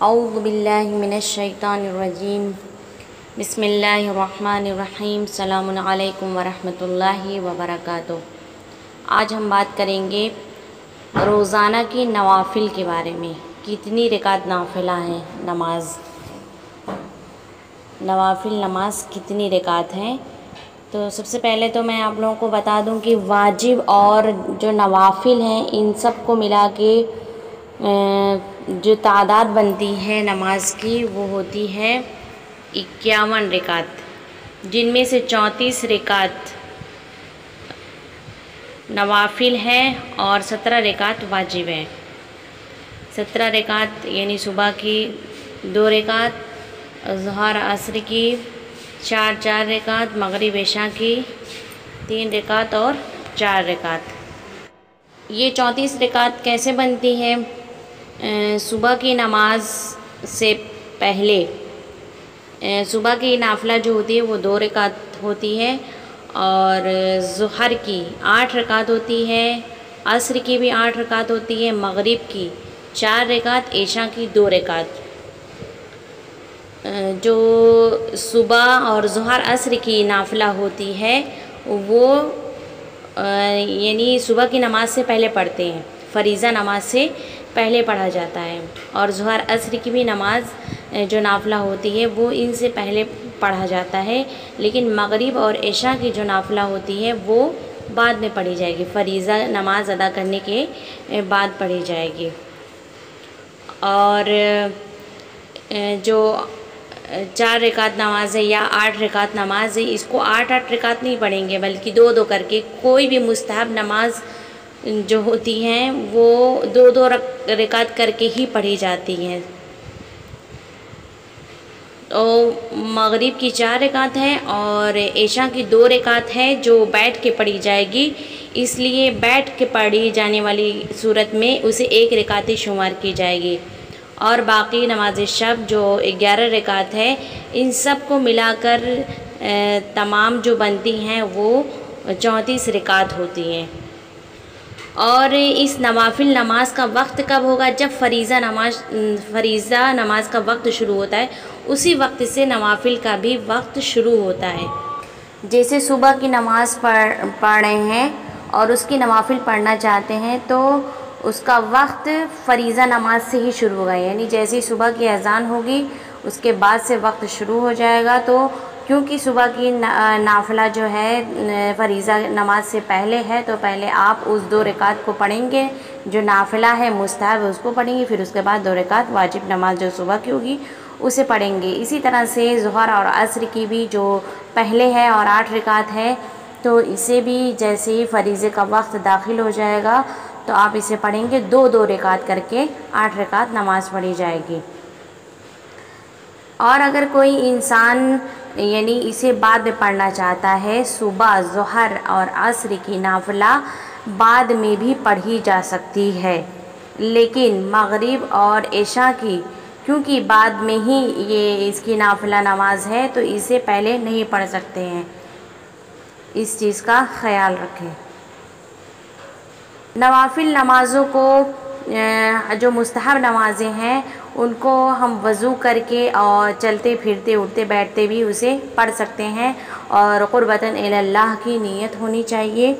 اعوذ باللہ من الشیطان الرجیم بسم اللہ الرحمن الرحیم السلام علیکم ورحمۃ اللہ وبرکاتہ۔ آج ہم بات کریں گے روزانہ کی نوافل کے بارے میں۔ کتنی رکعت نافلہ ہیں نوافل نماز کتنی رکعت ہیں؟ تو سب سے پہلے تو میں آپ لوگوں کو بتا دوں کہ واجب اور جو نوافل ہیں ان سب کو ملا کے جو تعداد بنتی ہے نماز کی وہ ہوتی ہے 51 رکعت، جن میں سے 34 رکعت نوافل ہیں اور 17 رکعت واجب ہیں۔ 17 رکعت یعنی صبح کی 2 رکعت، ظہر عصر کی 4 رکعت، مغرب عشاء کی 3 رکعت اور 4 رکعت۔ یہ 34 رکعت کیسے بنتی ہے؟ صبح کی نماز سے پہلے صبح کی نافلہ جو ہوتی ہے وہ 2 رکعت ہوتی ہے، اور ظہر کی 8 رکعت ہوتی ہے، عصر کی بھی 8 رکعت ہوتی ہے، مغرب کی 4 رکعت، عشاء کی 2 رکعت۔ جو صبح اور ظہر عصر کی نافلہ ہوتی ہے وہ یعنی صبح کی نماز سے پہلے پڑھتے ہیں، فریضہ نماز سے پہلے پڑھا جاتا ہے، اور ظہر عصر کی بھی نماز جو نافلہ ہوتی ہے وہ ان سے پہلے پڑھا جاتا ہے، لیکن مغرب اور عشاء کی جو نافلہ ہوتی ہے وہ بعد میں پڑھی جائے گی، فریضہ نماز ادا کرنے کے بعد پڑھی جائے گی۔ اور جو 4 رکعت نماز ہے یا 8 رکعت نماز ہے، اس کو 8 رکعت نہیں پڑھیں گے بلکہ 2 کر کے، کوئی بھی مستحب نماز جو ہوتی ہیں وہ 2 رکعت کر کے ہی پڑھی جاتی ہیں۔ تو مغرب کی 4 رکعت ہے اور عشاء کی 2 رکعت ہے جو بیٹھ کے پڑھی جائے گی، اس لیے بیٹھ کے پڑھی جانے والی صورت میں اسے 1 رکعت شمار کی جائے گی، اور باقی نماز شب جو 11 رکعت ہے ان سب کو ملا کر تمام جو بنتی ہیں وہ 34 رکعت ہوتی ہیں۔ اور اس نوافل نماز کا وقت کب ہوگا؟ جب فریضہ نماز کا وقت شروع ہوتا ہے اسی وقت سے نوافل کا بھی وقت شروع ہوتا ہے۔ جیسے صبح کی نماز پڑھ رہے ہیں اور اس کی نوافل پڑھنا چاہتے ہیں تو اس کا وقت فریضہ نماز سے ہی شروع ہوگا، یعنی جیسے ہی صبح کی اذان ہوگی اس کے بعد سے وقت شروع ہو جائے گا۔ تو کیونکہ صبح کی نافلہ جو ہے فریضہ نماز سے پہلے ہے تو پہلے آپ اس 2 رکعت کو پڑھیں گے، جو نافلہ ہے مستحب اس کو پڑھیں گے، پھر اس کے بعد 2 رکعت واجب نماز جو صبح کی ہوگی اسے پڑھیں گے۔ اسی طرح سے ظہر اور عصر کی بھی جو پہلے ہے اور 8 رکعت ہے تو اسے بھی جیسے ہی فریضے کا وقت داخل ہو جائے گا تو آپ اسے پڑھیں گے، 2 رکعت کر کے 8 رکعت نماز پڑھی جائے گی۔ اور اگر کوئی انسان یعنی اسے بعد میں پڑھنا چاہتا ہے، صبح ظہر اور عصر کی نافلہ بعد میں بھی پڑھی جا سکتی ہے، لیکن مغرب اور عشاء کی کیونکہ بعد میں ہی یہ اس کی نافلہ نماز ہے تو اسے پہلے نہیں پڑھ سکتے ہیں، اس چیز کا خیال رکھیں۔ نوافل نمازوں کو جو مستحب نمازیں ہیں ان کو ہم وضو کر کے اور چلتے پھرتے اٹھتے بیٹھتے بھی اسے پڑھ سکتے ہیں، اور قربتاً الی اللہ کی نیت ہونی چاہیے۔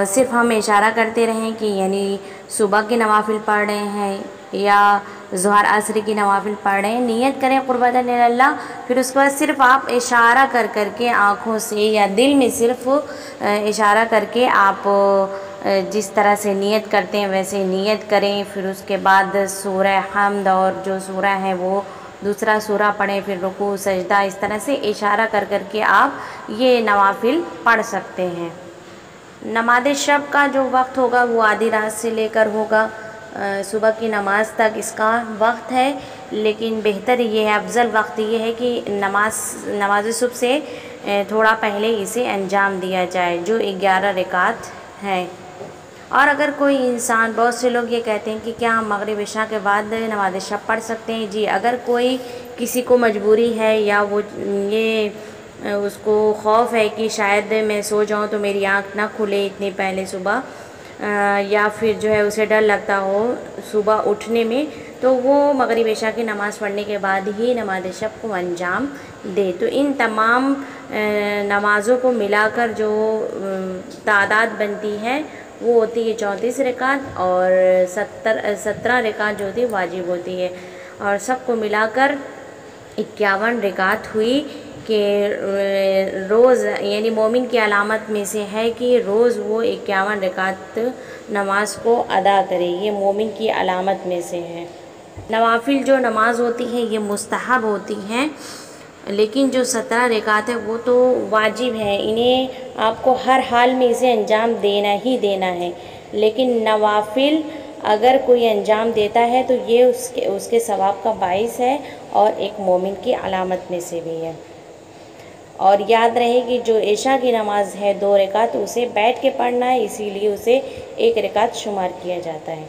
صرف ہم اشارہ کرتے رہیں کہ یعنی صبح کی نوافل پڑھ رہے ہیں یا ظہر عصر کی نوافل پڑھ رہے ہیں، نیت کریں قربتاً الی اللہ، پھر اس کے بعد صرف آپ اشارہ کر کے آنکھوں سے یا دل میں صرف اشارہ کر کے آپ جس طرح سے نیت کرتے ہیں ویسے نیت کریں، پھر اس کے بعد سورہ حمد اور جو سورہ ہے وہ دوسرا سورہ پڑھیں، پھر رکوع سجدہ، اس طرح سے اشارہ کر کے آپ یہ نوافل پڑھ سکتے ہیں۔ نماز شب کا جو وقت ہوگا وہ آدھی رات سے لے کر ہوگا صبح کی نماز تک اس کا وقت ہے، لیکن بہتر یہ ہے، افضل وقت یہ ہے کہ نماز صبح سے تھوڑا پہلے اسے انجام دیا جائے جو 11 رکعت ہے۔ اور اگر کوئی انسان، بہت سے لوگ یہ کہتے ہیں کہ کیا ہم مغرب عشاء کے بعد نماز شب پڑھ سکتے ہیں؟ جی، اگر کوئی کسی کو مجبوری ہے یا وہ اس کو خوف ہے کہ شاید میں سو جاؤں تو میری آنکھ نہ کھلے اتنی پہلے صبح، یا پھر جو ہے اسے ڈر لگتا ہو صبح اٹھنے میں، تو وہ مغرب عشاء کی نماز پڑھنے کے بعد ہی نماز شب کو انجام دے۔ تو ان تمام نمازوں کو ملا کر جو تعداد بنتی ہے وہ ہوتی ہے 34 رکعت، اور 17 رکعت جو ہوتی ہے واجب ہوتی ہے، اور سب کو ملا کر 51 رکعت ہوئی کہ روز یعنی مومن کی علامت میں سے ہے کہ روز وہ 51 رکعت نماز کو ادا کرے، یہ مومن کی علامت میں سے ہے۔ نوافل جو نماز ہوتی ہے یہ مستحب ہوتی ہیں، لیکن جو 17 رکعت ہے وہ تو واجب ہے، انہیں آپ کو ہر حال میں اسے انجام دینا ہی دینا ہے۔ لیکن نوافل اگر کوئی انجام دیتا ہے تو یہ اس کے ثواب کا باعث ہے اور ایک مومن کی علامت میں سے بھی ہے۔ اور یاد رہے کہ جو عشاء کی نماز ہے 2 رکعت اسے بیٹھ کے پڑھنا ہے، اسی لیے اسے 1 رکعت شمار کیا جاتا ہے۔